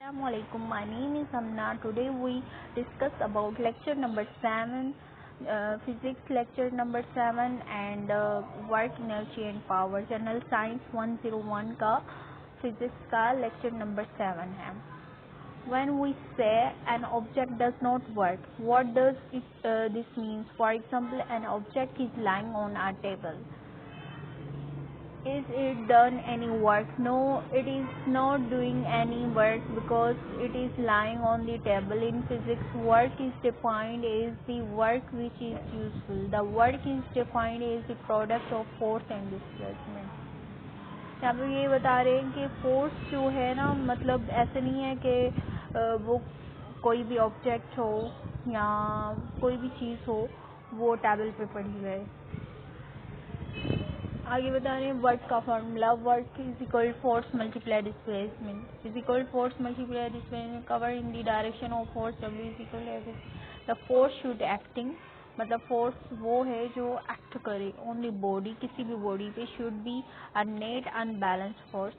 Assalamualaikum. My name is Amna. Today we discuss about lecture number 7, physics lecture number 7 and work energy and power. General Science 101 का physics का lecture number 7 है. When we say an object does not work, what does this means? For example, an object is lying on a table. Is it done any work? No, it is not doing any work because it is lying on the table. In physics, work is defined as the work which is useful. The work is defined as the product of force and displacement. यहाँ पे ये बता रहे हैं कि force जो है ना, मतलब ऐसे नहीं है कि वो कोई भी ऑब्जेक्ट हो या कोई भी चीज़ हो वो टेबल पे पड़ी है. आगे बता रहे हैं वर्क का formula. Work is equal force multiply displacement is equal force multiply displacement cover in the direction of force. W is equal the force should acting, मतलब फोर्स वो है जो एक्ट करे ऑन द बॉडी, किसी भी body पे. Should be a net unbalanced force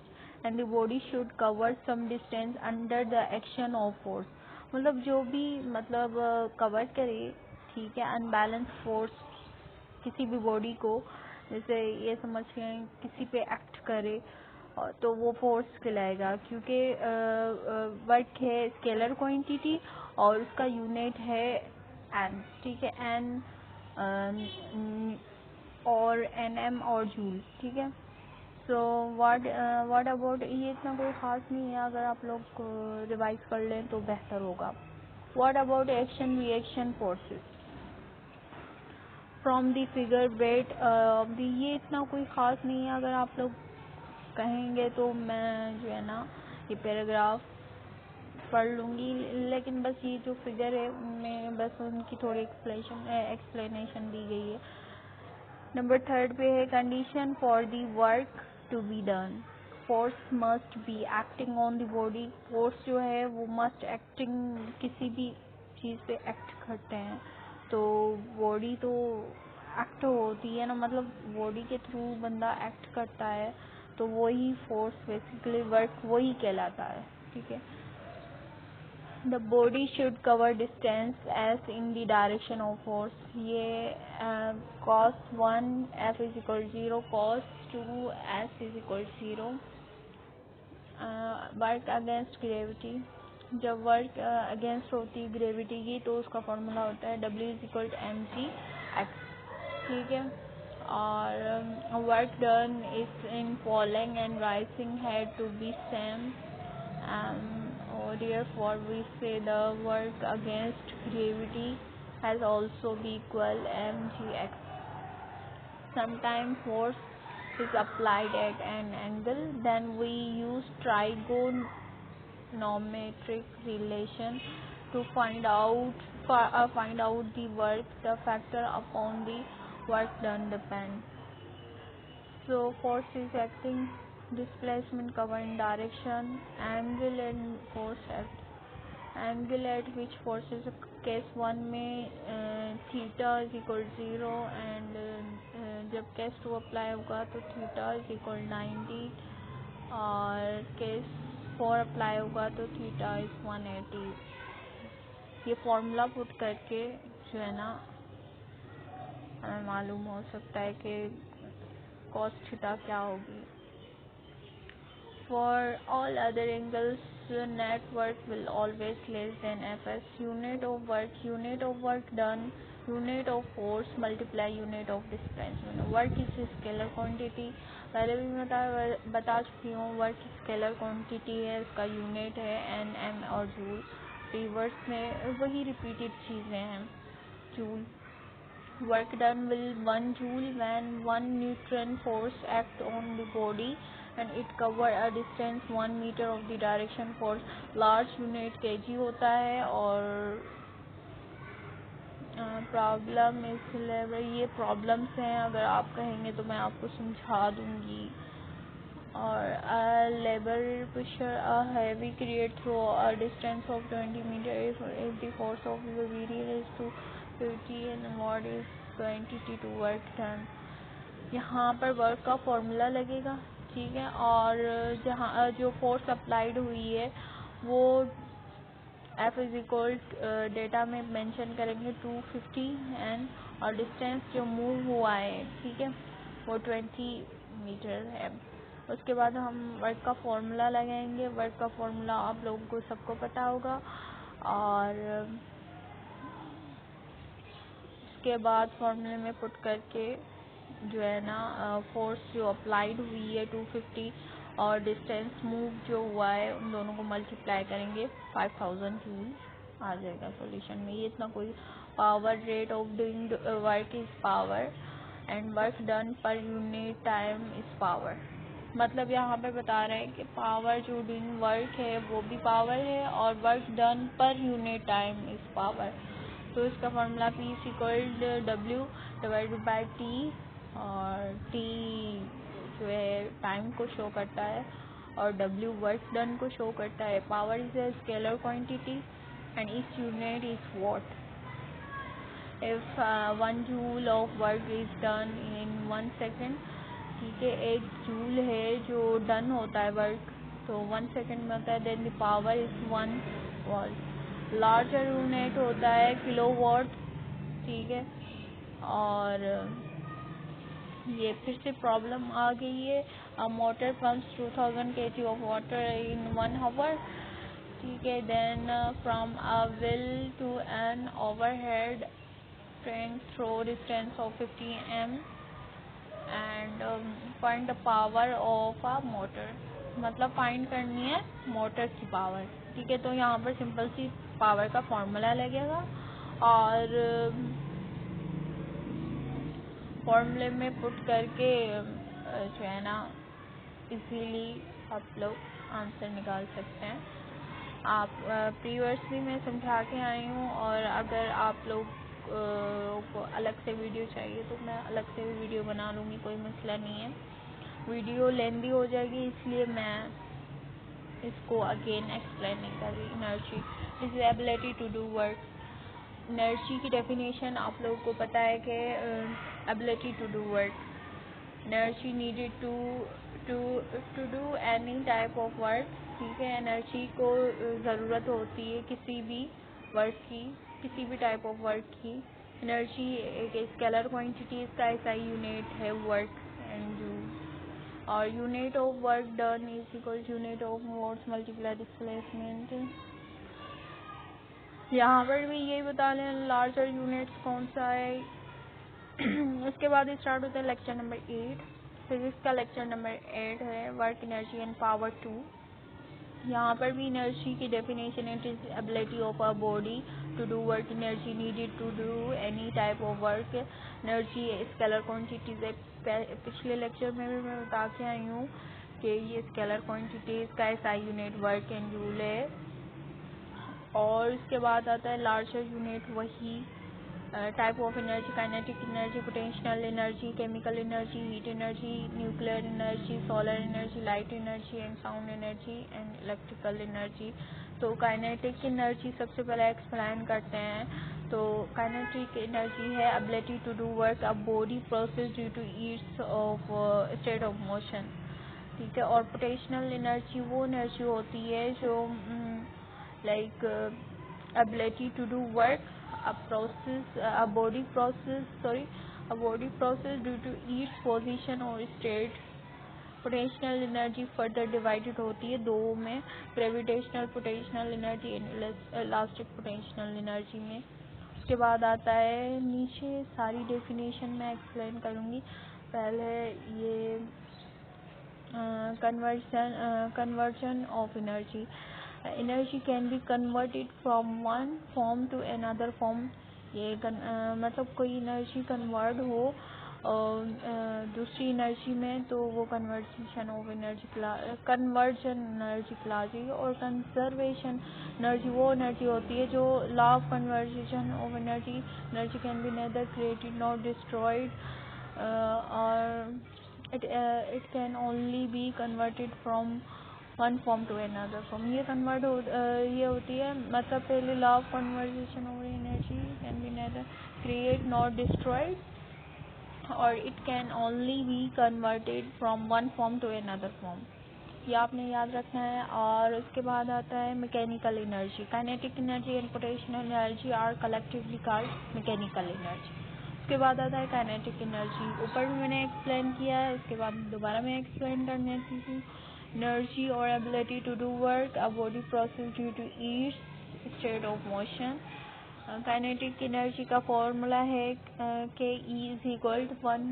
and the body should cover some distance under the action of force. मतलब जो भी मतलब कवर करे, ठीक है, अनबैलेंस फोर्स किसी भी बॉडी को, जैसे ये समझ लें किसी पे एक्ट करे तो वो फोर्स कहलाएगा. क्योंकि वर्क है स्केलर क्वांटिटी और उसका यूनिट है एन, ठीक है, एन और एन एम और जूल, ठीक है. सो व्हाट अबाउट, ये इतना कोई ख़ास नहीं है, अगर आप लोग रिवाइज कर लें तो बेहतर होगा. What about action reaction forces from the figure weight of the. ये इतना कोई ख़ास नहीं है, अगर आप लोग कहेंगे तो मैं जो है ना ये पैराग्राफ पढ़ लूँगी, लेकिन बस ये जो फिगर है उनमें बस उनकी थोड़ी एक्सप्लेनेशन दी गई है. नंबर 3 पे है condition for the work to be done. Force must be acting on the body. Force जो है वो मस्ट एक्टिंग, किसी भी चीज़ पे एक्ट करते हैं तो बॉडी तो एक्ट होती है ना, मतलब बॉडी के थ्रू बंदा एक्ट करता है तो वही फोर्स, बेसिकली वर्क वही कहलाता है, ठीक है. The body should cover distance S in the direction of force. ये cos 1 F is equal 0, cos 2 S is equal 0. Work against gravity. जब वर्क अगेंस्ट होती है ग्रेविटी की तो उसका फॉर्मूला होता है W is equal to mg(x), ठीक है. और work done is in falling and rising had to be same, और therefore we say the work against gravity has also be equal mg(x). Sometimes force is applied at an angle, then we use trigonometric relation to find out the work. The factor upon the work done depend. So force is acting, displacement cover in direction, angle and force act. Angle at which force is case 1 में theta is equal 0 and जब case 2 apply होगा तो theta is equal 90 और case 4 apply होगा तो theta is 180. ये formula put करके जो है ना हमें मालूम हो सकता है कि कॉस थीटा क्या होगी. For all other angles, net work will always less than Fs. Unit of work done, unit of force multiply unit of displacement. Work is scalar quantity. पहले भी मैं बता चुकी हूँ, वर्क स्केलर क्वांटिटी है, इसका यूनिट है एन एम और जूल. रिवर्स में वही रिपीटेड चीज़ें हैं. Joule. Work done will 1 joule when 1 Newton force act on the body and it cover a distance 1 meter of the direction force. Large unit kg होता है और problem इस level, ये प्रॉब्लम्स हैं, अगर आप कहेंगे तो मैं आपको समझा दूंगी. और labour pusher a heavy create through a distance of 20 meter if the force of the wheel is to 50 and what is quantity to work done. यहाँ पर वर्क का फॉर्मूला लगेगा, ठीक है, और जहाँ जो फोर्स अप्लाइड हुई है वो F इज इक्वल डेटा में मेंशन करेंगे 250 N और डिस्टेंस जो मूव हुआ है, ठीक है, वो 20 मीटर है। उसके बाद हम वर्क का फॉर्मूला लगाएंगे। वर्क का फॉर्मूला आप लोगों को सबको पता होगा। और उसके बाद फॉर्मूले में पुट करके जो है ना फोर्स जो अप्लाइड हुई है 250 और डिस्टेंस मूव जो हुआ है, उन दोनों को मल्टीप्लाई करेंगे 5000 जूल आ जाएगा सॉल्यूशन में। ये इतना कोई power rate of doing work is power and work done per unit time is power. मतलब यहाँ पे बता रहे हैं कि पावर जो डूइंग वर्क है वो भी पावर है और work done per unit time is power. तो इसका formula P is equal W divided by T और T जो है टाइम को शो करता है और W वर्क डन को शो करता है। Power is a scalar quantity and each unit is what. If 1 joule of work is done in 1 second, ठीक है, 1 जूल है जो डन होता है वर्क, तो 1 सेकेंड में होता है, then the power is 1 watt. Larger unit होता है किलोवाट, ठीक है। और ये फिर से प्रॉब्लम आ गई है। A motor pumps 2000 kg of water in 1 hour, ठीक है। Then from a well to an overhead tank through distance of 50 m and find the power of a motor. मतलब फाइंड करनी है मोटर की पावर, ठीक है। तो यहाँ पर सिंपल सी पावर का फॉर्मूला लगेगा और फॉर्मूले में पुट करके जो है ना इजीली आप लोग आंसर निकाल सकते हैं। आप प्रीवियस भी मैं समझा के आई हूँ और अगर आप लोग को अलग से वीडियो चाहिए तो मैं अलग से भी वीडियो बना लूँगी, कोई मसला नहीं है। वीडियो लेंदी हो जाएगी इसलिए मैं इसको अगेन एक्सप्लेन नहीं कर रही। Energy is ability to do work. Energy की डेफिनेशन आप लोगों को पता है कि ability to do work, energy needed to do any type of work, ठीक है। एनर्जी को ज़रूरत होती है किसी भी वर्क की, किसी भी टाइप ऑफ वर्क की। एनर्जी एक स्केलर क्वांटिटी, इसका SI यूनिट है वर्क एंड जूल। और unit of work done is equal unit of what's multiply displacement. यहाँ पर भी यही बता लें लार्जर यूनिट्स कौन सा है। उसके बाद स्टार्ट होता है लेक्चर नंबर 8, फिजिक्स का लेक्चर नंबर 8 है वर्क एनर्जी एंड पावर 2। यहाँ पर भी एनर्जी की definition it is ability of a body to do work. Energy needed to do any type of work. Energy scalar quantities है। पिछले lecture में भी मैं बता के आई हूँ कि ये स्केलर क्वांटिटीज का SI unit work and joule है। और उसके बाद आता है लार्जर यूनिट, वही type of energy, kinetic energy, potential energy, chemical energy, heat energy, nuclear energy, solar energy, light energy and sound energy and electrical energy. तो kinetic energy सबसे पहले एक्सप्लेन करते हैं। तो काइनेटिक एनर्जी है ability to do work a body process due to its of state of motion, ठीक है। और पोटेंशियल एनर्जी वो एनर्जी होती है जो like ability to do work a body process due to its position or state। Potential energy further divided होती है दो में, gravitational potential energy and elastic potential energy में। उसके बाद आता है नीचे सारी डेफिनेशन मैं एक्सप्लेन करूँगी। पहले ये conversion of energy। Energy can be converted from one form to another form। ये मतलब कोई एनर्जी कन्वर्ट हो दूसरी एनर्जी में तो वो कन्वर्जन एनर्जी कहलाती। और कंजर्वेशन एनर्जी वो एनर्जी होती है जो law of conversion of energy. Energy can be neither created not destroyed और it can only be converted from one form to another form। ये ये होती है मतलब पहले law of conversation of energy can be neither create not destroyed और it can only be converted from one form to another form। ये आपने याद रखना है। और उसके बाद आता है mechanical energy. Kinetic energy and potential energy are collectively called mechanical energy. उसके बाद आता है काइनेटिक एनर्जी। ऊपर भी मैंने एक्सप्लेन किया है, उसके बाद दोबारा मैं एक्सप्लेन करने की एनर्जी और ability to do work a body process due to its state of motion. Kinetic energy का फॉर्मूला है K E is equal to 1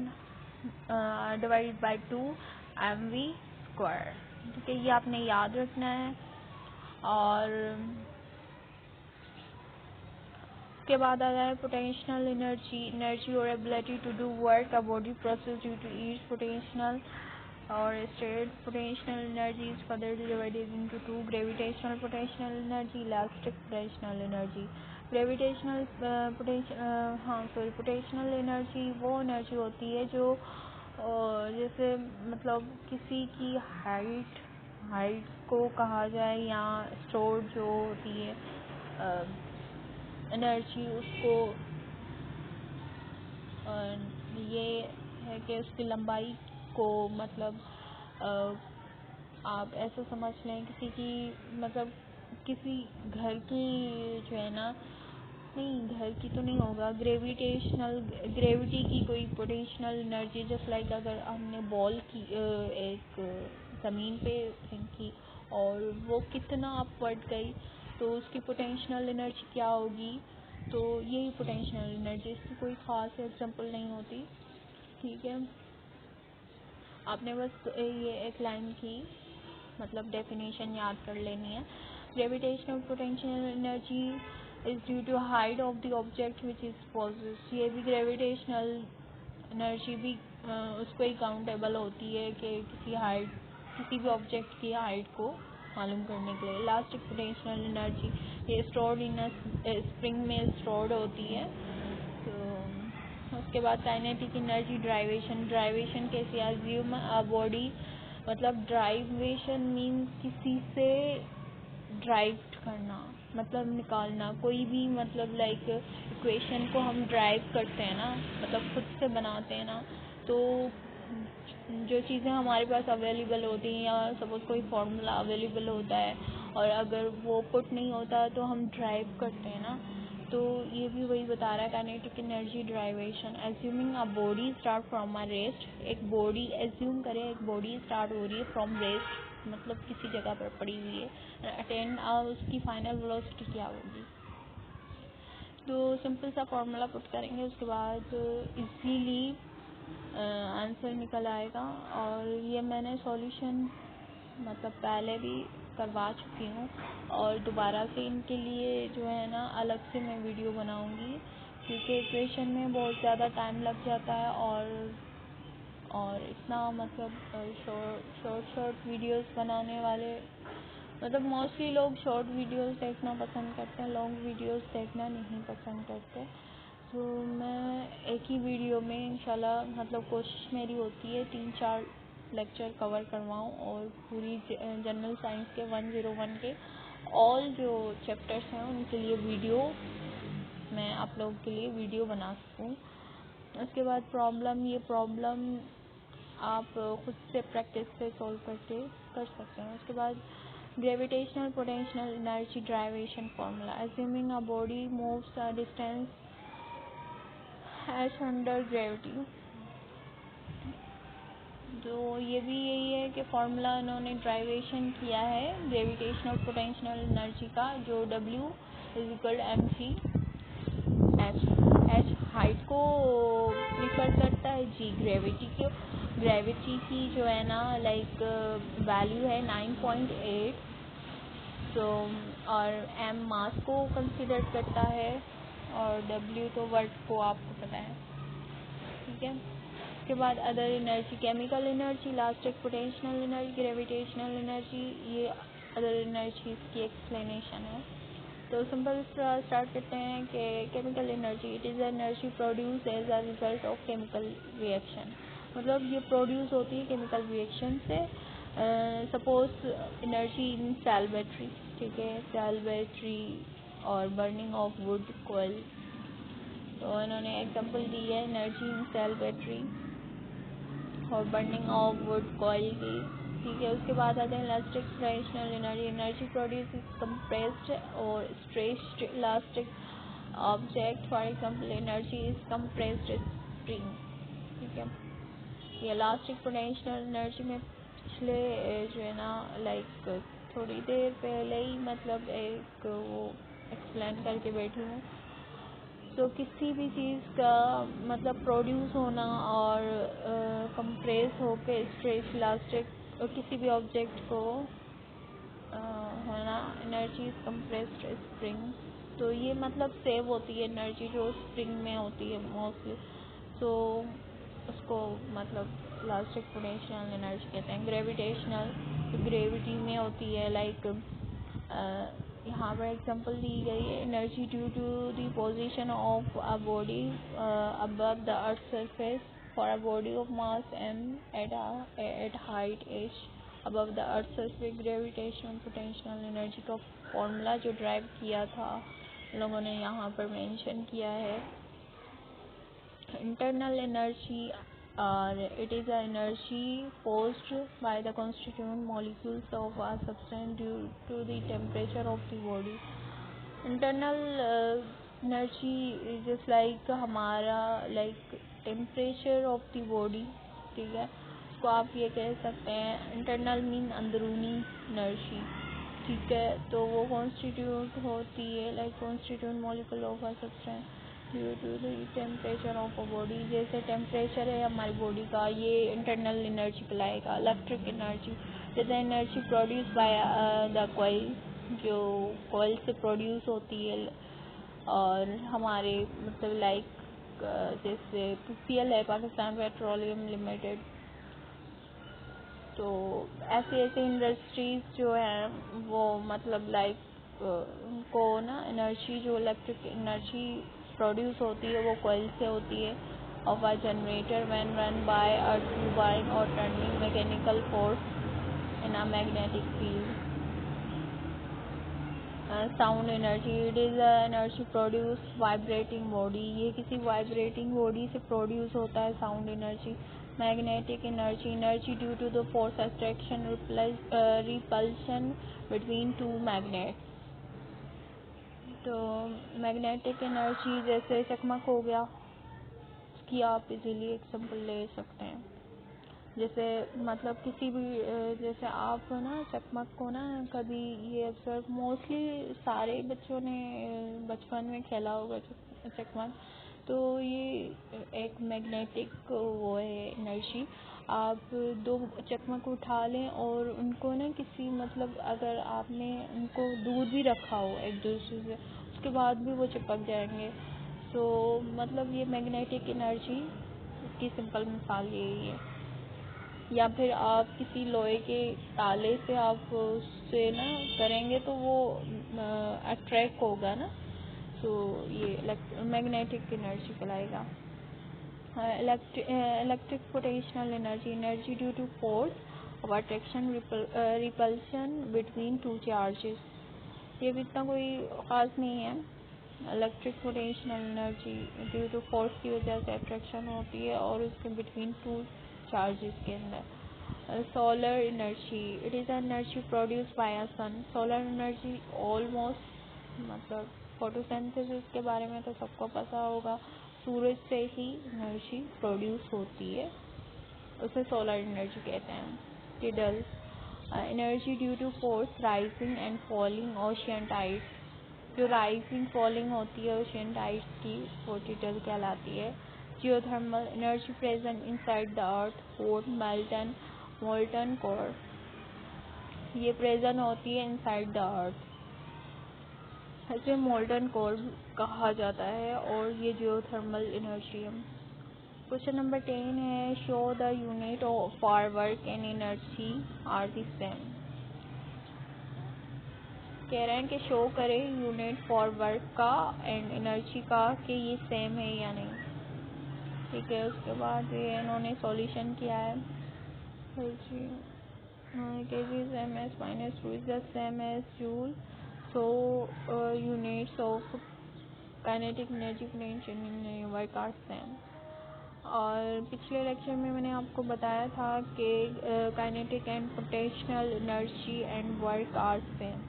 divided by 2 mv square. ठीक है, ये आपने याद रखना है। और उसके बाद आ जाए पोटेंशियल एनर्जी और ability to do work a body process due to its potential और state. Potential energy is further divided into 2 gravitational potential energy, elastic potential energy. Gravitational potential energy वो एनर्जी होती है जो जैसे मतलब किसी की हाइट को कहा जाए या स्टोर जो होती है एनर्जी, उसको ये है कि उसकी लंबाई को मतलब आप ऐसा समझ लें किसी की मतलब किसी घर की जो है ना, नहीं घर की तो नहीं होगा, ग्रेविटी की कोई पोटेंशियल एनर्जी। जस्ट लाइक अगर हमने बॉल की एक ज़मीन पे फेंकी और वो कितना अपवर्ड गई तो उसकी पोटेंशियल एनर्जी क्या होगी, तो यही पोटेंशियल एनर्जी। इसकी कोई ख़ास एग्जांपल नहीं होती। ठीक है, आपने बस ये एक लाइन की मतलब डेफिनेशन याद कर लेनी है। Gravitational potential energy is due to height of the object which is possessed. ये भी ग्रेविटेशनल एनर्जी भी उसको ही काउंटेबल होती है कि किसी भी ऑब्जेक्ट की हाइट को मालूम करने के लिए। इलास्टिक पोटेंशियल एनर्जी ये स्टोर्ड इन स्प्रिंग में स्टोर्ड होती है। तो उसके बाद काइनेटिक एनर्जी ड्राइवेशन कैसे अज्यूम अ बॉडी, मतलब ड्राइवेशन मीन्स किसी से ड्राइव करना, मतलब निकालना कोई भी, मतलब लाइक इक्वेशन को हम ड्राइव करते हैं ना, मतलब खुद से बनाते हैं ना, तो जो चीज़ें हमारे पास अवेलेबल होती हैं या सपोज कोई फार्मूला अवेलेबल होता है और अगर वो पुट नहीं होता तो हम ड्राइव करते हैं ना, तो ये भी वही बता रहा है kinetic energy derivation. Assuming a body start from a rest, एक बॉडी एज्यूम करें, एक बॉडी स्टार्ट हो रही है फ्रॉम रेस्ट, मतलब किसी जगह पर पड़ी हुई है, अटेंड उसकी फाइनल वेलोसिटी क्या होगी। तो सिंपल सा फार्मूला पुट करेंगे, उसके बाद इजीली आंसर निकल आएगा। और ये मैंने सॉल्यूशन मतलब पहले भी करवा चुकी हूँ और दोबारा से इनके लिए जो है ना अलग से मैं वीडियो बनाऊँगी, क्योंकि इक्वेशन में बहुत ज़्यादा टाइम लग जाता है और इतना मतलब शॉर्ट वीडियोस बनाने वाले मतलब मोस्टली लोग शॉर्ट वीडियोस देखना पसंद करते हैं, लॉन्ग वीडियोस देखना नहीं पसंद करते। तो मैं एक ही वीडियो में इंशाल्लाह मतलब कोशिश मेरी होती है 3-4 लेक्चर कवर करवाऊँ और पूरी जनरल साइंस के 101 के ऑल जो चैप्टर्स हैं उनके लिए वीडियो मैं आप लोगों के लिए वीडियो बना सकूँ। उसके बाद प्रॉब्लम आप खुद से प्रैक्टिस से सॉल्व करके कर सकते हैं। उसके बाद gravitational potential energy derivation formula. Assuming a body moves a distance as under gravity, तो ये भी यही है कि फार्मूला उन्होंने ड्राइवेशन किया है ग्रेविटेशनल पोटेंशियल एनर्जी का, जो W is equal mc h height को प्रिफर करता है, जी ग्रेविटी की जो है ना लाइक वैल्यू है 9.8, तो और m मास को कंसिडर करता है और W तो वर्क को आपको पता है। ठीक है, उसके बाद other energy, chemical energy, elastic potential energy, gravitational energy, ये अदर एनर्जीज की एक्सप्लेनेशन है। तो सिंपल स्टार्ट करते हैं कि chemical energy, it is energy produce as a result of chemical reaction, मतलब ये प्रोड्यूस होती है केमिकल रिएक्शन से। Suppose energy in cell battery, ठीक है, सेल बैटरी और बर्निंग ऑफ वुड कोयल, तो इन्होंने एग्जांपल दी है एनर्जी इन सेल बैटरी और बर्निंग ऑफ वुड कॉइल की। ठीक है। उसके बाद आते हैं elastic potential energy. Energy produce is compressed और stretched elastic object, for example energy is compressed spring, ठीक है। ये इलास्टिक पोटेंशियल एनर्जी में पिछले जो है ना लाइक थोड़ी देर पहले ही मतलब एक वो एक्सप्लेन करके बैठी हूँ। तो किसी भी चीज़ का मतलब प्रोड्यूस होना और कंप्रेस होके स्ट्रेच इलास्टिक किसी भी ऑब्जेक्ट को होना, एनर्जी इज कंप्रेस्ड स्प्रिंग। तो ये मतलब सेव होती है एनर्जी जो स्प्रिंग में होती है मोस्टली, तो उसको मतलब इलास्टिक पोटेंशियल एनर्जी कहते हैं। ग्रेविटेशनल, ग्रेविटी में होती है लाइक यहाँ पर एग्जांपल दी गई है, energy due to the position of a body above the earth surface for a body of mass m at height h above the earth surface. Gravitational potential energy का formula जो derive किया था लोगों ने यहाँ पर मेंशन किया है। इंटरनल एनर्जी और it is a energy posed by the constituent molecules of a substance due to the temperature of the body. Internal energy is just like हमारा like temperature of the body, ठीक है। उसको आप ये कह सकते हैं इंटरनल मीन अंदरूनी एनर्जी, ठीक है। तो वो कॉन्स्टिट्यूट होती है like constitute molecule of a substance due to the temperature of a body. जैसे टेम्परेचर है हमारी बॉडी का, ये इंटरनल एनर्जी कहलाएगा। इलेक्ट्रिक एनर्जी, जैसे एनर्जी प्रोड्यूस बाय द कोयल, जो कोयल से प्रोड्यूस होती है और हमारे मतलब लाइक जैसे PPL है, पाकिस्तान पेट्रोलियम लिमिटेड। तो ऐसे ऐसे इंडस्ट्रीज जो हैं वो मतलब लाइक उनको ना एनर्जी जो इलेक्ट्रिक एनर्जी प्रोड्यूस होती है वो कोयल से होती है। Of a generator when run by a turbine और turning mechanical force in a magnetic field. Sound energy, it is a energy produce vibrating body, ये किसी वाइब्रेटिंग बॉडी से प्रोड्यूस होता है sound energy. Magnetic energy, energy due to the force attraction repulsion between two magnet. तो magnetic energy जैसे चकमक हो गया, उसकी आप इजीली एग्जांपल ले सकते हैं। जैसे मतलब किसी भी जैसे आप ना चकमक को ना कभी ये ऑब्जर्व, मोस्टली सारे बच्चों ने बचपन में खेला होगा चकमक। तो ये एक मैग्नेटिक वो है एनर्जी। आप दो चकमक उठा लें और उनको ना किसी मतलब अगर आपने उनको दूर भी रखा हो एक दूसरे से, उसके बाद भी वो चिपक जाएंगे। तो मतलब ये मैग्नेटिक एनर्जी की सिंपल मिसाल यही है। या फिर आप किसी लोहे के ताले से आप उससे ना करेंगे तो वो अट्रैक्ट होगा ना, तो ये मैग्नेटिक एनर्जी कहलाएगा। Electric potential energy, energy due to force of attraction repulsion between two charges. ये भी इतना कोई ख़ास नहीं है। Electric potential energy due to force की वजह से अट्रैक्शन होती है और उसके बिटवीन टू चार्जेस के अंदर। Solar energy, it is energy produce by a sun. Solar energy almost मतलब फोटोसिंथेसिस के बारे में तो सबको पता होगा, सूरज से ही एनर्जी प्रोड्यूस होती है, उसे सोलर एनर्जी कहते हैं। Tidal, energy due to force rising and falling ocean tides, जो राइजिंग फॉलिंग होती है ओशियन टाइड्स की वो टिडल कहलाती है। Geothermal, energy present inside the earth hot molten core, ये प्रेजेंट होती है इनसाइड द अर्थ, इसे मोल्टन कोर कहा जाता है और ये जियोथर्मल एनर्जी है। क्वेश्चन नंबर 10 है, show the unit for work and energy are the same. कह रहे हैं कि शो करें यूनिट फॉर वर्क का एंड एनर्जी का कि ये सेम है या नहीं, ठीक है। उसके बाद ये इन्होंने सॉल्यूशन किया है। kg ms minus 2 is the same as joule, so units of kinetic energy, potential and work are same. और पिछले लेक्चर में मैंने आपको बताया था कि kinetic and potential energy and work are same,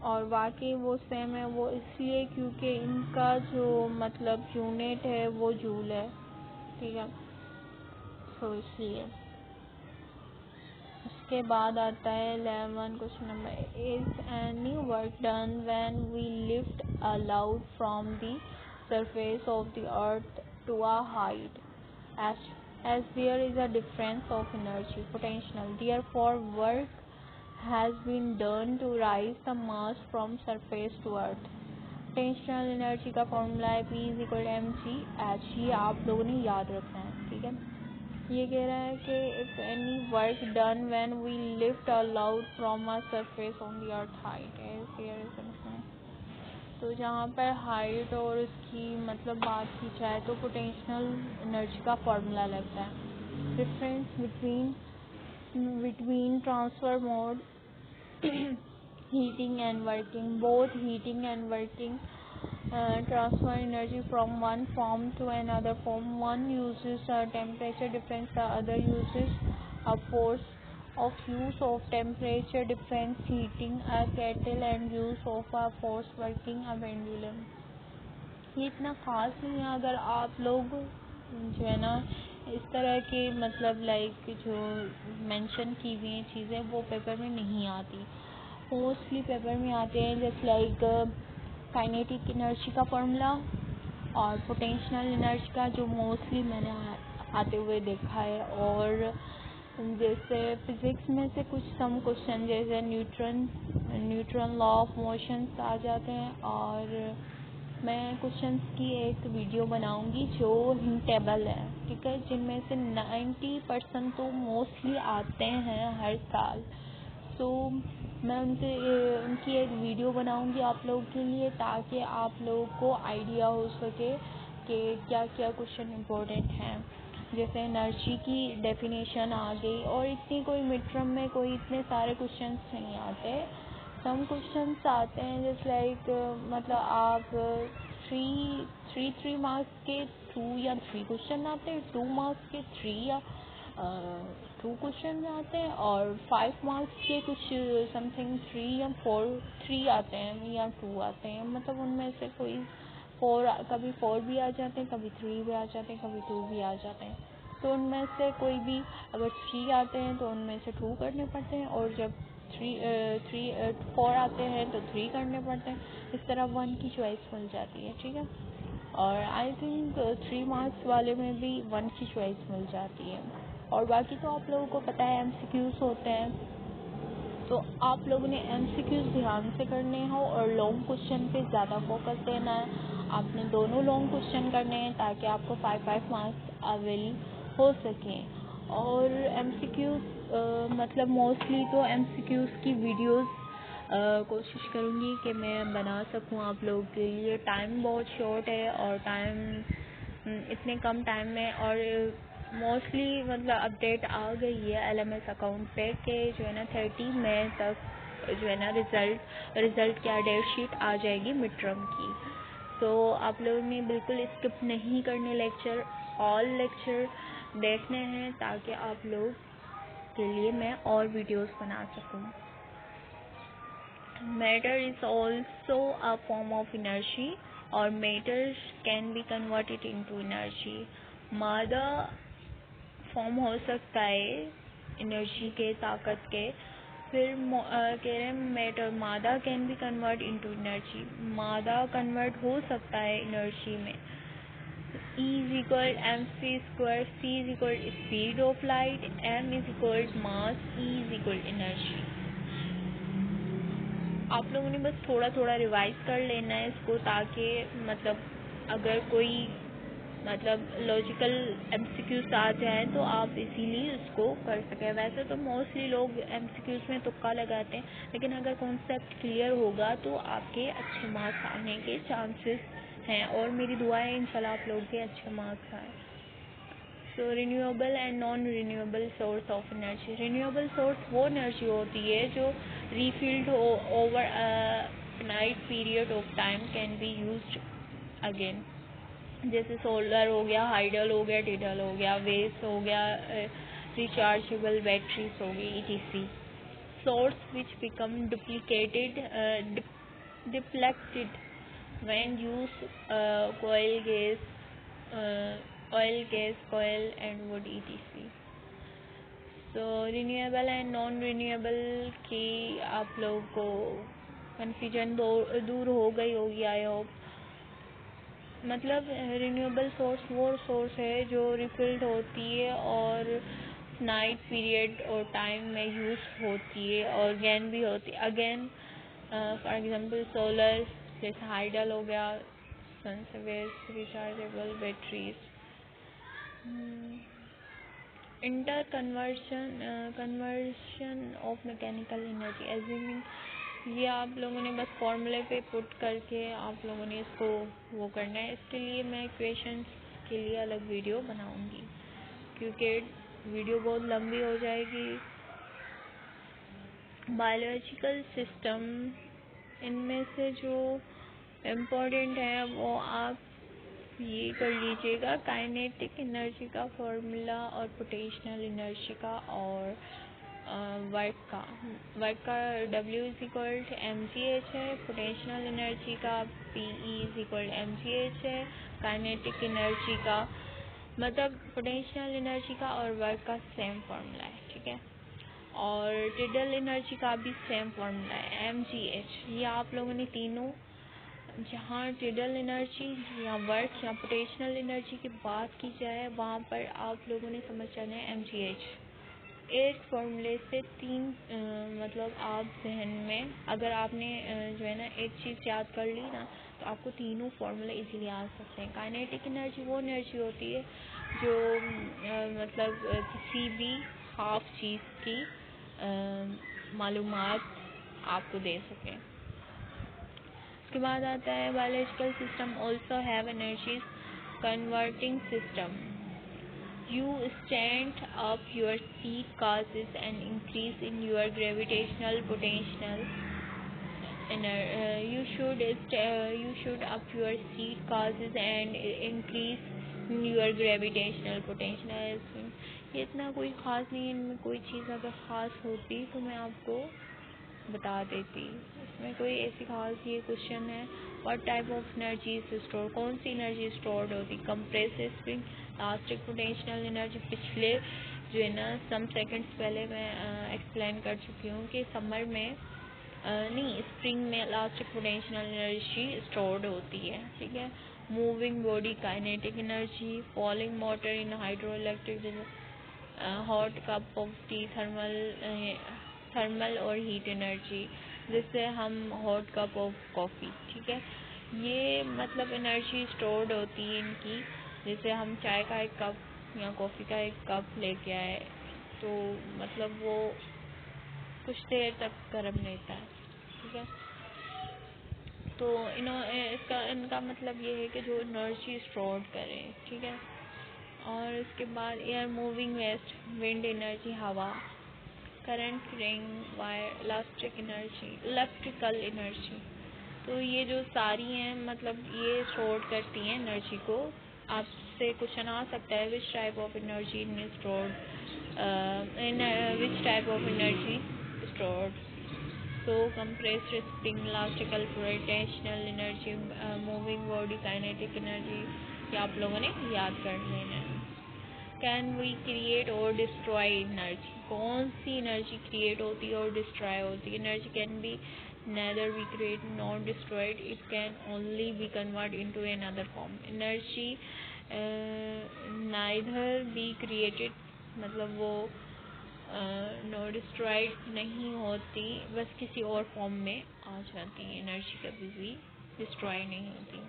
और वाकई वो सेम है। वो इसलिए क्योंकि इनका जो मतलब यूनिट है वो जूल है, ठीक है। तो इसलिए उसके बाद आता है 11 question number, is any work done when we lift a cloud from the surface of the earth to a height as there is a difference of energy potential, therefore work has been done to raise the mass from surface to earth। Potential energy का formula है P=mg/h, ये आप लोगों ने याद रखना है, ठीक है। ये कह रहा है कि if any work done when we lift a cloud from a surface on the earth height as there is a difference. तो जहाँ पर हाइट और इसकी मतलब बात की जाए तो पोटेंशियल एनर्जी का फॉर्मूला लगता है। Difference between transfer mode heating and working, both heating and working transfer energy from one form to another form. One uses a temperature difference, the other uses a force of use of temperature difference heating a kettle and use of a force working a pendulum। ये इतना ख़ास नहीं है। अगर आप लोग जो है ना इस तरह के मतलब लाइक जो मेंशन की हुई चीज़ें वो पेपर में नहीं आती, मोस्टली पेपर में आते हैं जैसे लाइक काइनेटिक एनर्जी का फॉर्मूला और पोटेंशियल एनर्जी का, जो मोस्टली मैंने आते हुए देखा है। और जैसे फिज़िक्स में से कुछ सम क्वेश्चन जैसे न्यूटन लॉ ऑफ मोशन आ जाते हैं। और मैं क्वेश्चंस की एक वीडियो बनाऊंगी जो हिंटेबल है, ठीक है, जिनमें से 90% तो मोस्टली आते हैं हर साल। तो मैं उनकी एक वीडियो बनाऊंगी आप लोगों के लिए, ताकि आप लोगों को आइडिया हो सके कि क्या क्या क्वेश्चन इम्पोर्टेंट हैं। जैसे एनर्जी की डेफिनेशन आ गई, और इतनी कोई मिड टर्म में कोई इतने सारे क्वेश्चंस नहीं आते। सम क्वेश्चंस आते हैं जैसे लाइक मतलब आप थ्री मार्क्स के 2 या 3 क्वेश्चन आते हैं, 2 मार्क्स के 3 या 2 क्वेश्चन आते हैं, और 5 मार्क्स के कुछ समथिंग 3 या 3 आते हैं या 2 आते हैं। मतलब उनमें से कोई 4 कभी 4 भी आ जाते हैं, कभी 3 भी आ जाते हैं, कभी 2 भी आ जाते हैं। तो उनमें से कोई भी अगर 3 आते हैं तो उनमें से 2 करने पड़ते हैं, और जब 4 आते हैं तो 3 करने पड़ते हैं। इस तरह 1 की चॉइस मिल जाती है, ठीक है। और आई थिंक 3 मार्क्स वाले में भी 1 की चॉइस मिल जाती है। और बाकी तो आप लोगों को पता है MCQs होते हैं, तो आप लोगों ने MCQs ध्यान से करने हो और लॉन्ग क्वेश्चन पे ज़्यादा फोकस देना है। आपने दोनों लॉन्ग क्वेश्चन करने हैं ताकि आपको 5 मार्क्स अवेल हो सकें। और MCQs मतलब मोस्टली तो MCQs की वीडियोस कोशिश करूँगी कि मैं बना सकूँ आप लोगों के लिए। टाइम बहुत शॉर्ट है और इतने कम टाइम में, और मोस्टली मतलब अपडेट आ गई है LMS अकाउंट पे कि जो है ना 30 मई तक जो है ना रिज़ल्ट क्या डेट शीट आ जाएगी मिड टर्म की। तो आप लोगों ने बिल्कुल स्किप नहीं करने लेक्चर, ऑल लेक्चर देखने हैं ताकि आप लोग के लिए मैं और वीडियोस बना सकूं। Matter is also a form of energy और matter can be converted into energy। मादा फॉर्म हो सकता है एनर्जी के, ताकत के। फिर कह रहे हैं मैटर मादा can be convert into energy, मादा कन्वर्ट हो सकता है एनर्जी में। E is equal mc square, c is equal speed of light, m is equal mass, E is equal energy। आप लोगों ने बस थोड़ा थोड़ा रिवाइज कर लेना है इसको, ताकि मतलब अगर कोई मतलब लॉजिकल MCQs आ जाए तो आप इजीली उसको कर सकें। वैसे तो मोस्टली लोग MCQs में तुक्का लगाते हैं, लेकिन अगर कॉन्सेप्ट क्लियर होगा तो आपके अच्छे मार्क्स आने के चांसेस हैं, और मेरी दुआ है इंशाल्लाह आप लोगों के अच्छे मार्क्स आए। So renewable and non renewable source of energy. Renewable source वो एनर्जी होती है जो refilled over a finite period of time can be used again। जैसे सोलर हो गया, हाइडल हो गया, टिडल हो गया, वेस्ट हो गया, रिचार्जेबल बैटरीज हो गई, etc. Source which become depleted when use oil, gas, coal and wood, etc. So renewable and non renewable की आप लोगों को कन्फ्यूजन दूर हो गई होगी, आई होप. मतलब रिन्यूएबल सोर्स वो सोर्स है जो रिफिल्ड होती है और नाइट पीरियड और टाइम में यूज होती है और गैन भी होती है. अगेन फॉर एग्जांपल सोलर, जैसे हाइडल हो गया, सन से waste, rechargeable batteries. Inter conversion of mechanical energy. Assuming, ये आप लोगों ने बस फॉर्मूले पे पुट करके आप लोगों ने इसको वो करना है. इसके लिए मैं इक्वेशंस के लिए अलग वीडियो बनाऊंगी क्योंकि वीडियो बहुत लंबी हो जाएगी. बायोलॉजिकल सिस्टम, इनमें से जो इम्पोर्टेंट है वो आप ये कर लीजिएगा. काइनेटिक एनर्जी का फॉर्मूला और पोटेंशियल एनर्जी का और वर्क का W = mgh है. पोटेंशियल एनर्जी का Pe = mgh है. काइनेटिक एनर्जी का मतलब पोटेंशियल एनर्जी का और वर्क का सेम फॉर्मूला है, ठीक है. और टिडल एनर्जी का भी सेम फॉर्मूला है, mgh. ये आप लोगों ने तीनों, जहाँ टिडल एनर्जी या वर्क या पोटेंशियल एनर्जी की बात की जाए वहाँ पर आप लोगों ने समझ जाना है mgh. एक फॉर्मूले से तीन मतलब आप जहन में अगर आपने जो है ना एक चीज़ याद कर ली ना तो आपको तीनों फार्मूले इजीली आ सकते हैं. काइनेटिक एनर्जी वो एनर्जी होती है जो मतलब किसी भी हाफ चीज़ की मालूमात आपको दे सके. उसके बाद आता है biological system also have energy converting system. You stand up, your seat causes an increase in your gravitational potential. You should up your seat causes an increase in your gravitational potential. ये इतना कोई ख़ास नहीं है. इनमें कोई चीज़ अगर ख़ास होती तो मैं आपको बता देती. इसमें कोई ऐसी खास ये क्वेश्चन है. What type of energy is store, कौन सी एनर्जी स्टोर्ड होती. Compressive spring, elastic potential energy. पिछले जो है ना सम सेकंड्स पहले मैं एक्सप्लेन कर चुकी हूँ कि समर में नहीं, स्प्रिंग में इलास्टिक पोटेंशियल एनर्जी स्टोर्ड होती है, ठीक है. Moving body kinetic energy. Falling water in hydro electric. Hot cup of T thermal और हीट एनर्जी, जिससे हम हॉट कप ऑफ कॉफ़ी, ठीक है. ये मतलब एनर्जी स्टोर्ड होती है इनकी. जैसे हम चाय का एक कप या कॉफ़ी का एक कप लेके आए तो मतलब वो कुछ देर तक गर्म रहता है, ठीक है. तो इनका मतलब ये है कि जो एनर्जी स्टोर्ड करें, ठीक है. और इसके बाद air moving west, wind energy हवा, current ring wire, electrical energy. तो ये जो सारी हैं मतलब ये स्टोर करती हैं एनर्जी को. आपसे क्वेश्चन आ सकता है which type of energy in stored which type of energy stored. तो compressed spring, elastical potential energy, moving body kinetic energy, ये आप लोगों ने याद कर लेना है. कैन वी क्रिएट और डिस्ट्रॉय एनर्जी. कौन सी एनर्जी क्रिएट होती है और डिस्ट्रॉय होती है. Energy can B neither be created nor destroyed, it can only be converted into another form. Energy neither be created मतलब वो नो डिस्ट्रॉयड नहीं होती, बस किसी और फॉर्म में आ जाती है. एनर्जी कभी भी डिस्ट्रॉय नहीं होती.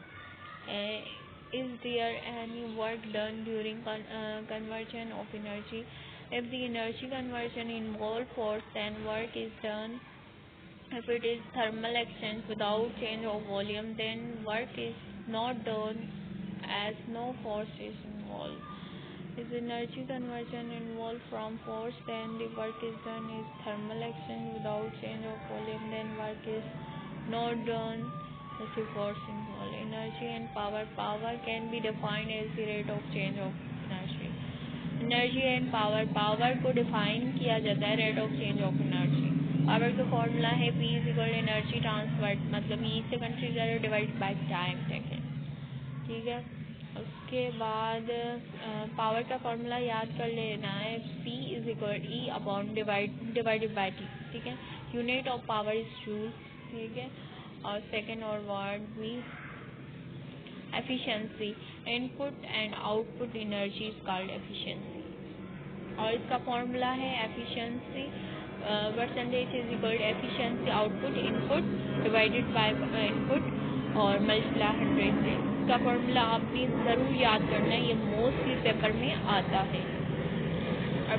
Is there any work done during conversion of energy? If the energy conversion involves force, then work is done. If it is thermal exchange without change of volume, then work is not done as no force is involved. If energy conversion involves from force, then the work is done is thermal exchange without change of volume, then work is not done let's see for simple energy and power. Power can be defined as the rate of change of energy. Energy and power को define किया जाता है rate of change of energy. Power का formula है P is equal energy transfer, मतलब E second trigger divide by time second. ठीक है. उसके बाद पावर का फॉर्मूला याद कर लेना है, P is equal E upon divided by T. ठीक है. Unit of power is joule. ठीक है. और सेकेंड और वर्ड भी efficiency, input and output energy is called efficiency. और इसका फॉर्मूला है efficiency percentage is equal to efficiency output input divided by input और मल्टीप्लाई 100 से. इसका फॉर्मूला आपने ज़रूर याद करना है, ये मोस्टली पेपर में आता है.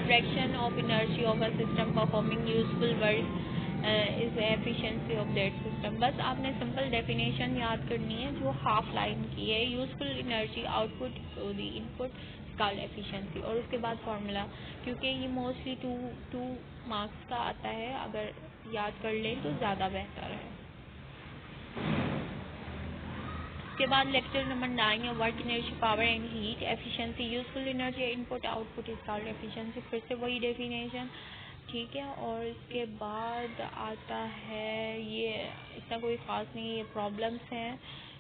Fraction of energy of a system performing useful work is efficiency of that system. बस आपने सिंपल डेफिनेशन याद करनी है जो हाफ लाइन की है. Useful energy output to the input called efficiency. और उसके बाद फॉर्मूला, क्योंकि ये मोस्टली टू मार्क्स का आता है, अगर याद कर लें तो ज़्यादा बेहतर है. उसके बाद लेक्चर नंबर 9 है work energy power and heat efficiency. Useful energy input output is called efficiency. फिर से वही डेफिनेशन. ठीक है. और इसके बाद आता है, ये इतना कोई ख़ास नहीं, ये प्रॉब्लम्स हैं,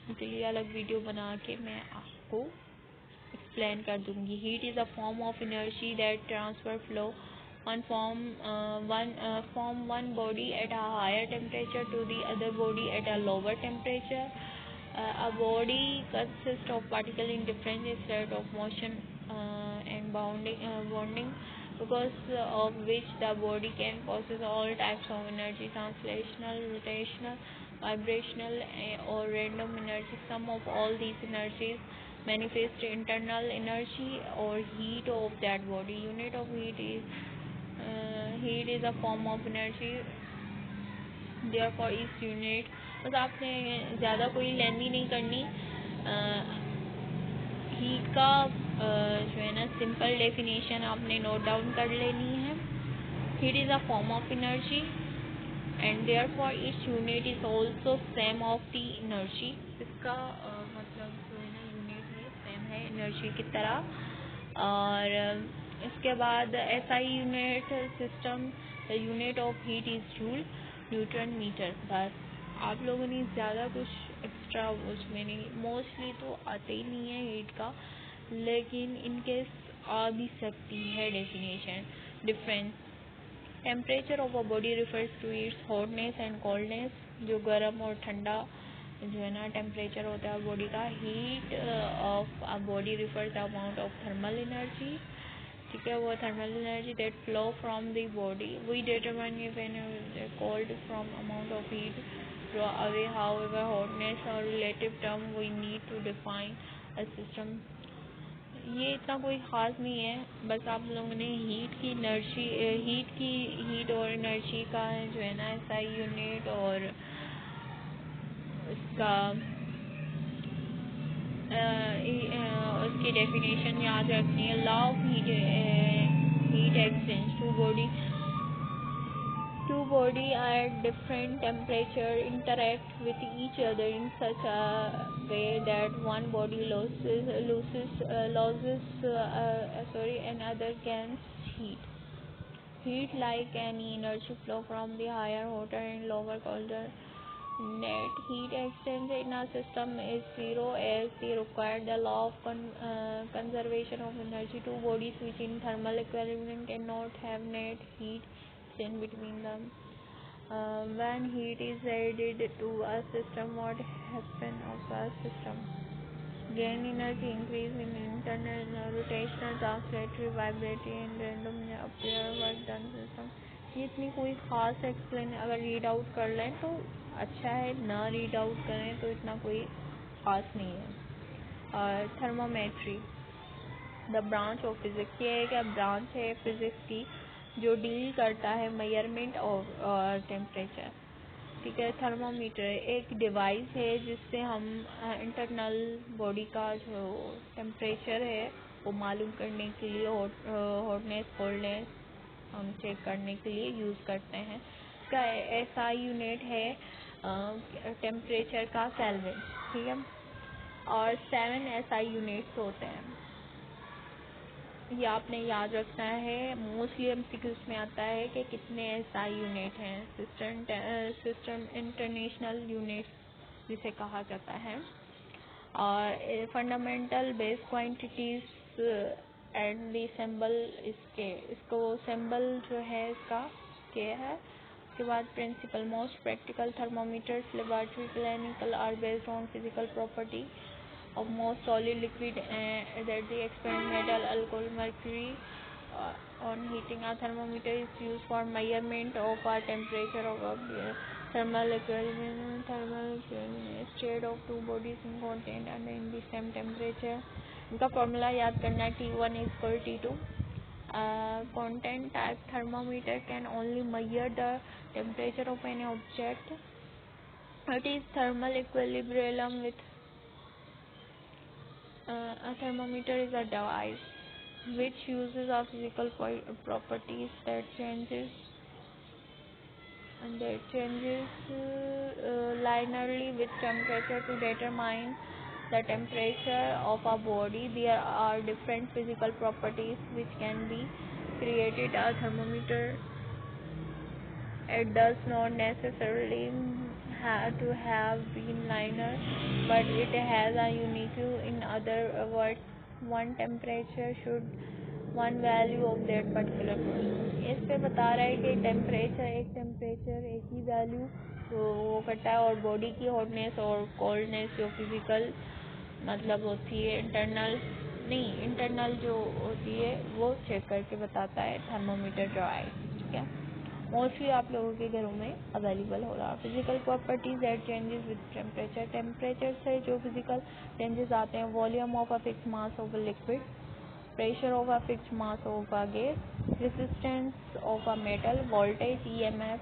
इनके लिए अलग वीडियो बना के मैं आपको एक्सप्लेन कर दूंगी. Heat is a form of energy that transfer flow from one body at a higher temperature to the other body at a lower temperature. A body consists of particles in different states of motion and bonding, because of which the body can possess all types of energy: translational, rotational, vibrational, or random energy. Some of all these energies manifest internal energy or heat of that body. Unit of heat is a form of energy. Therefore each unit, बस आपने ज़्यादा कोई लेंदी नहीं करनी. Heat का जो है ना सिंपल डेफिनेशन आपने नोट डाउन कर लेनी है. Heat is a form of energy and therefore each unit is also same of the energy. इसका मतलब जो है ना यूनिट है सेम है एनर्जी की तरह. और इसके बाद SI unit system, the unit of heat is joule newton metre. बस आप लोगों ने ज़्यादा कुछ एक्स्ट्रा उसमें नहीं, मोस्टली तो आते ही नहीं है हीट का, लेकिन इनके आ भी सकती है definition. Difference, temperature of a body refers to its hotness and coldness. जो गर्म और ठंडा जो है ना टेम्परेचर होता है बॉडी का. Heat of a body refers amount of thermal energy. ठीक है. वो thermal energy that flow from the body. We determine when cold from amount of heat draw away. However, hotness or relative term we need to define a system. ये इतना कोई ख़ास नहीं है, बस आप लोगों ने हीट और एनर्जी का जो है ना SI यूनिट और इसका उसकी डेफिनेशन याद रखनी है. Law of heat exchange. Two body at different temperature interact with each other in such a way that one body loses another gains heat. Heat, like any energy flow from the higher hotter and lower colder. Net heat exchange in a system is zero as they require the law of conservation of energy. Two bodies which in thermal equilibrium cannot have net heat in between them. When heat is added to a system, what happen of a system? Gain energy increase in internal, rotational, translatory, vibratory and random appear work done system. ये इतनी कोई ख़ास explain अगर read out कर लें तो अच्छा है, ना रीड आउट करें तो इतना कोई ख़ास नहीं है. Thermometry, the branch of physics. ये एक ब्रांच है फिज़िक्स की जो डील करता है मेजरमेंट और टेम्परेचर. ठीक है. थर्मोमीटर एक डिवाइस है जिससे हम इंटरनल बॉडी का जो टेम्परेचर है वो मालूम करने के लिए, हॉटनेस कोल्डनेस हम चेक करने के लिए यूज़ करते हैं. इसका SI यूनिट है टेम्परेचर का केल्विन, ठीक है। और 7 SI यूनिट्स होते हैं, ये आपने याद रखना है। मोस्टली MCQs में आता है कि कितने SI यूनिट हैं, सिस्टम इंटरनेशनल यूनिट्स जिसे कहा जाता है। और fundamental base quantities and the symbol इसको सिंबल जो है इसका के है। उसके बाद principal most practical thermometers laboratory clinical are based on physical property of most solid liquid that the experiment metal, alcohol, mercury. On heating, a thermometer is used for measurement of a temperature of a thermal equilibrium state of two bodies in contact and in the same temperature. इनका formula याद करना है, T1 is equal to T2. Content type thermometer can only measure the temperature of any object. It is thermal equilibrium with a thermometer is a device which uses a physical properties that changes linearly with temperature to determine the temperature of a body. There are different physical properties which can be created a thermometer. It does not necessarily have to have been linear, but it has a unique. In other words, one temperature should one value of that particular person. इस पे बता रहा है कि temperature एक ही value वो करता है, और बॉडी की हॉटनेस और कोल्डनेस जो फिजिकल मतलब होती है, इंटरनल जो होती है वो चेक करके बताता है थर्मोमीटर डिवाइस, ठीक है। मोस्टली आप लोगों के घरों में अवेलेबल हो रहा। Physical properties that changes with temperature, temperature से जो फिजिकल चेंजेस आते हैं, volume of a fix mass of a liquid, pressure of a fix mass of a gas, resistance of a metal, voltage, EMF,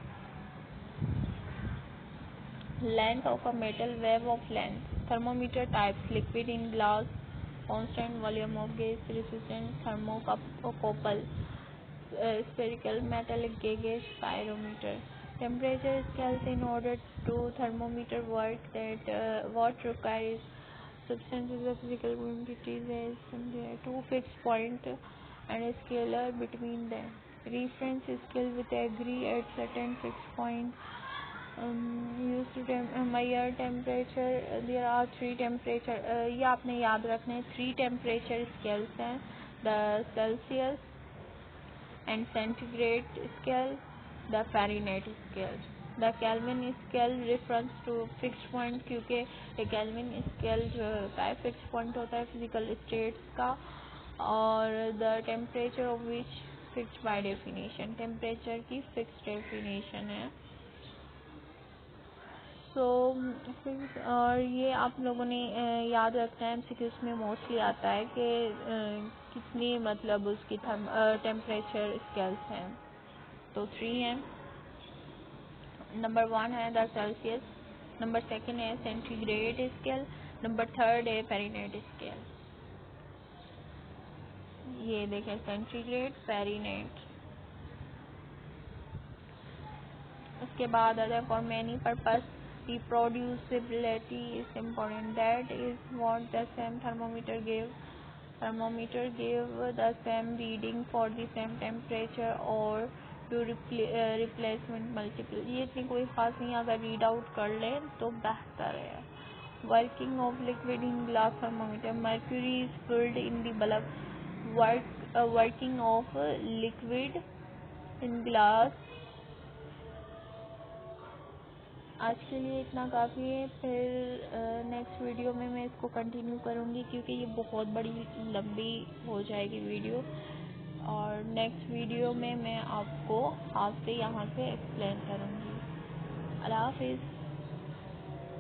length of a metal, wave of length. Thermometer types, liquid in glass, constant volume of gas, resistant, thermocouple, spherical, metallic gauge, pyrometer. Temperature scales in order to thermometer work that what requires substances of physical quantities as two fixed point and a scalar between them. Reference scale with agree at certain fixed point. Used to measure temperature. There are three temperature. ये आपने याद रखना है, 3 temperature scales हैं, the Celsius and centigrade scale, the Fahrenheit scale. The Kelvin scale refers to fixed point, क्योंकि Kelvin scale जो होता है fixed point होता है physical states का, और the temperature of which fixed by definition, temperature की fixed definition है। और ये आप लोगों ने याद रखना है, MCQs में मोस्टली आता है कि कितनी मतलब उसकी टेम्परेचर स्केल्स हैं, तो 3 हैं। नंबर 1 है द सेल्सियस, नंबर 2 है सेंटीग्रेड स्केल, नंबर 3 है फ़ारेनहाइट स्केल। ये देखें सेंटीग्रेड, फ़ारेनहाइट। उसके बाद other for many purpose, reproducibility is important. That is what the same thermometer gave the same reading for the same temperature or to replacement multiple. ये इतनी कोई खास नहीं, अगर रीड आउट कर लें तो बेहतर है। Working of liquid in glass thermometer. Mercury is filled in the bulb. Working of liquid in glass. आज के लिए इतना काफ़ी है, फिर नेक्स्ट वीडियो में मैं इसको कंटिन्यू करूँगी, क्योंकि ये बहुत बड़ी लंबी हो जाएगी वीडियो, और नेक्स्ट वीडियो में मैं आपको हाथ से यहाँ से एक्सप्लेन करूँगी। अल्लाह हाफिज़।